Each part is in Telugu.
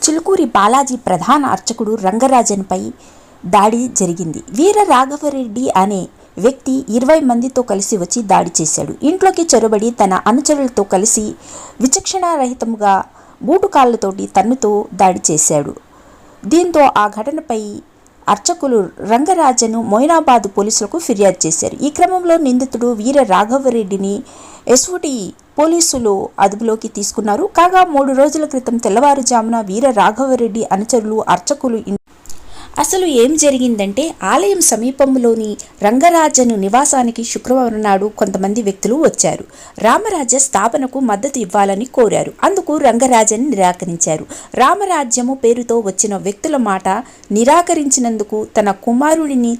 చిలుకూరి బాలాజీ ప్రధాన అర్చకుడు రంగరాజన్పై దాడి జరిగింది. వీర రాఘవరెడ్డి అనే వ్యక్తి 20 మందితో కలిసి వచ్చి దాడి చేశాడు. ఇంట్లోకి చొరబడి తన అనుచరులతో కలిసి విచక్షణారహితంగా బూటుకాళ్లతోటి తన్నుతో దాడి చేశాడు. దీంతో ఆ ఘటనపై అర్చకులు రంగరాజను మొయినాబాద్ పోలీసులకు ఫిర్యాదు చేశారు. ఈ క్రమంలో నిందితుడు వీర రాఘవరెడ్డిని ఎస్ఓటి పోలీసులు అదుపులోకి తీసుకున్నారు. కాగా 3 రోజుల క్రితం తెల్లవారుజామున వీర రాఘవరెడ్డి అనుచరులు అర్చకులు అసలు ఏం జరిగిందంటే, ఆలయం సమీపంలోని రంగరాజను నివాసానికి శుక్రవారం నాడు కొంతమంది వ్యక్తులు వచ్చారు. రామరాజ్య స్థాపనకు మద్దతు ఇవ్వాలని కోరారు. అందుకు రంగరాజన్ నిరాకరించారు. రామరాజ్యము పేరుతో వచ్చిన వ్యక్తుల మాట నిరాకరించినందుకు తన కుమారుడిని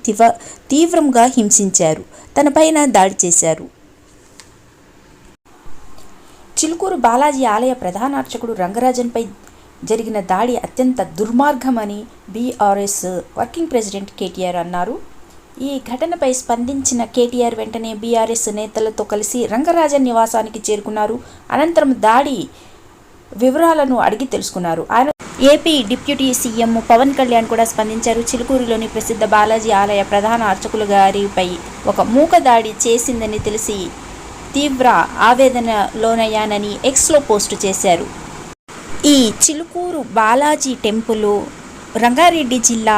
తీవ్రంగా హింసించారు. తనపైన దాడి చేశారు. చిలుకూరు బాలాజీ ఆలయ ప్రధాన అర్చకుడు రంగరాజన్పై జరిగిన దాడి అత్యంత దుర్మార్గమని బీఆర్ఎస్ వర్కింగ్ ప్రెసిడెంట్ కేటీఆర్ అన్నారు. ఈ ఘటనపై స్పందించిన కేటీఆర్ వెంటనే బీఆర్ఎస్ నేతలతో కలిసి రంగరాజన్ నివాసానికి చేరుకున్నారు. అనంతరం దాడి వివరాలను అడిగి తెలుసుకున్నారు. ఆయన AP deputy CM Pawan Kalyan కూడా స్పందించారు. చిలుకూరులోని ప్రసిద్ధ బాలాజీ ఆలయ ప్రధాన అర్చకులు గారిపై ఒక మూక దాడి చేసిందని తెలిసి తీవ్ర ఆవేదన లోనయ్యానని ఎక్స్లో పోస్టు చేశారు. ఈ చిలుకూరు బాలాజీ టెంపుల్ రంగారెడ్డి జిల్లా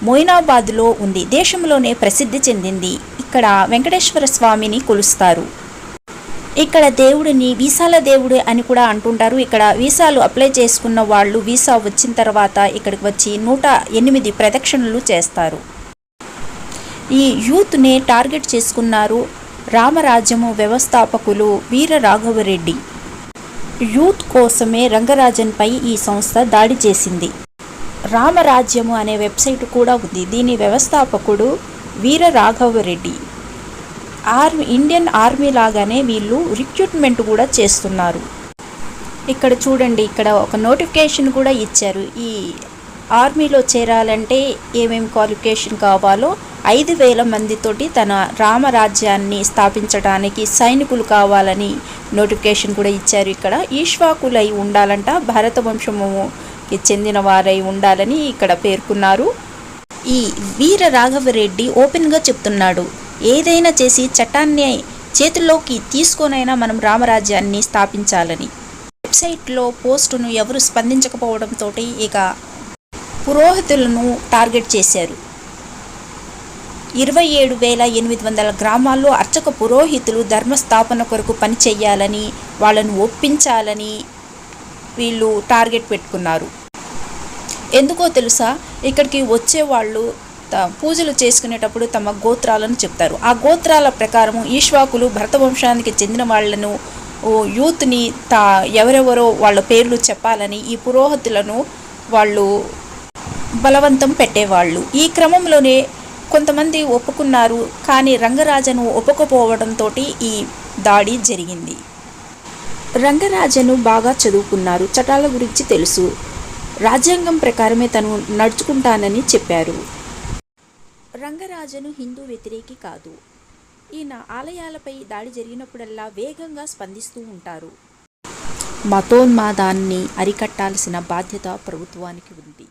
మొయినాబాద్లో ఉంది. దేశంలోనే ప్రసిద్ధి చెందింది. ఇక్కడ వెంకటేశ్వర స్వామిని కొలుస్తారు. ఇక్కడ దేవుడిని వీసాల దేవుడు అని కూడా అంటుంటారు. ఇక్కడ వీసాలు అప్లై చేసుకున్న వాళ్ళు వీసా వచ్చిన తర్వాత ఇక్కడికి వచ్చి 108 ప్రదక్షిణలు చేస్తారు. ఈ యూత్నే టార్గెట్ చేసుకున్నారు రామరాజ్యము వ్యవస్థాపకులు వీర రాఘవరెడ్డి. యూత్ కోసమే రంగరాజన్పై ఈ సంస్థ దాడి చేసింది. రామరాజ్యము అనే వెబ్సైట్ కూడా ఉంది. దీని వ్యవస్థాపకుడు వీర రాఘవరెడ్డి. ఇండియన్ ఆర్మీ లాగానే వీళ్ళు రిక్రూట్మెంట్ కూడా చేస్తున్నారు. ఇక్కడ చూడండి, ఇక్కడ ఒక నోటిఫికేషన్ కూడా ఇచ్చారు. ఈ ఆర్మీలో చేరాలంటే ఏమేమి క్వాలిఫికేషన్ కావాలో 5,000 మందితోటి తన రామరాజ్యాన్ని స్థాపించడానికి సైనికులు కావాలని నోటిఫికేషన్ కూడా ఇచ్చారు. ఇక్కడ ఈశ్వాకులై ఉండాలంట, భారత వంశముకి చెందిన వారై ఉండాలని ఇక్కడ పేర్కొన్నారు. ఈ వీర రాఘవరెడ్డి ఓపెన్గా చెప్తున్నాడు, ఏదైనా చేసి చట్టాన్ని చేతుల్లోకి తీసుకొనైనా మనం రామరాజ్యాన్ని స్థాపించాలని. వెబ్సైట్లో పోస్టును ఎవరు స్పందించకపోవడంతో ఇక పురోహితులను టార్గెట్ చేశారు. 27,800 గ్రామాల్లో అర్చక పురోహితులు ధర్మస్థాపన కొరకు పనిచేయాలని, వాళ్ళను ఒప్పించాలని వీళ్ళు టార్గెట్ పెట్టుకున్నారు. ఎందుకో తెలుసా, ఇక్కడికి వచ్చేవాళ్ళు పూజలు చేసుకునేటప్పుడు తమ గోత్రాలను చెప్తారు. ఆ గోత్రాల ప్రకారం ఈశ్వాకులు భరతవంశానికి చెందిన వాళ్లను యూత్ని ఎవరెవరో వాళ్ళ పేర్లు చెప్పాలని ఈ పురోహితులను వాళ్ళు బలవంతం పెట్టేవాళ్ళు. ఈ క్రమంలోనే కొంతమంది ఒప్పుకున్నారు. కానీ రంగరాజను ఒప్పుకోపోవడంతో ఈ దాడి జరిగింది. రంగరాజను బాగా చదువుకున్నారు, చట్టాల గురించి తెలుసు, రాజ్యాంగం ప్రకారమే తను నడుచుకుంటానని చెప్పారు. రంగరాజను హిందూ వ్యతిరేకి కాదు. ఈయన ఆలయాలపై దాడి జరిగినప్పుడల్లా వేగంగా స్పందిస్తూ ఉంటారు. మతోన్మాదాన్ని అరికట్టాల్సిన బాధ్యత ప్రభుత్వానికి ఉంది.